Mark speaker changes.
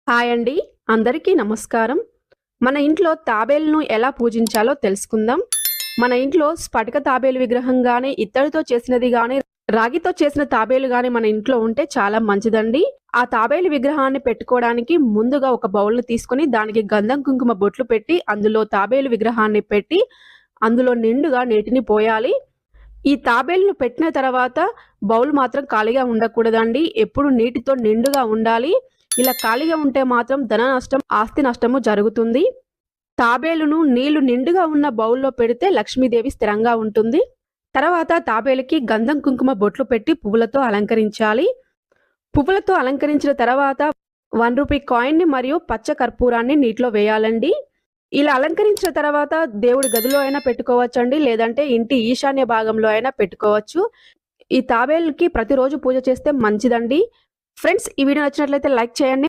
Speaker 1: Hi అండి. అందరికీ నమస్కారం. మన ఇంట్లో తాబేలును ఎలా పూజించాలో తెలుసుకుందాం. మన ఇంట్లో స్ఫటిక తాబేలు విగ్రహం గాని, ఇత్తడితో చేసినది గాని, రాగితో చేసిన తాబేలు గాని మన ఇంట్లో ఉంటే చాలా మంచిదండి. ఆ తాబేలు విగ్రహాన్ని పెట్టుకోవడానికి ముందుగా ఒక బౌల్‌ని తీసుకొని దానికి గంధం, కుంకుమ బొట్లు పెట్టి అందులో తాబేలు విగ్రహాన్ని పెట్టి అందులో నిండుగా నీటిని పోయాలి. ఈ తాబేలును పెట్టిన తర్వాత బౌల్ మాత్రం ఖాళీగా ఉండకూడదండి. ఎప్పుడు నీటితో నిండుగా ఉండాలి. ఇలా ఖాళీగా ఉంటే మాత్రం ధన నష్టం, ఆస్తి నష్టము జరుగుతుంది. తాబేలును నీళ్లు నిండుగా ఉన్న బౌల్‌లో పెడితే లక్ష్మీదేవి స్థిరంగా ఉంటుంది. తర్వాత తాబేలుకి గంధం, కుంకుమ బొట్లు పెట్టి పువ్వులతో అలంకరించాలి. పువ్వులతో అలంకరించిన తర్వాత రూ. 1 కాయిన్‌ని మరియు పచ్చ కర్పూరాన్ని నీటిలో వేయాలండి. ఇలా అలంకరించిన తర్వాత దేవుడి గదిలో అయినా పెట్టుకోవచ్చండి. లేదంటే ఇంటి ఈశాన్య భాగంలో అయినా పెట్టుకోవచ్చు. ఈ తాబేలుకి ప్రతిరోజు పూజ చేస్తే మంచిదండి. ఫ్రెండ్స్, ఈ వీడియో నచ్చినట్లయితే లైక్ చేయండి.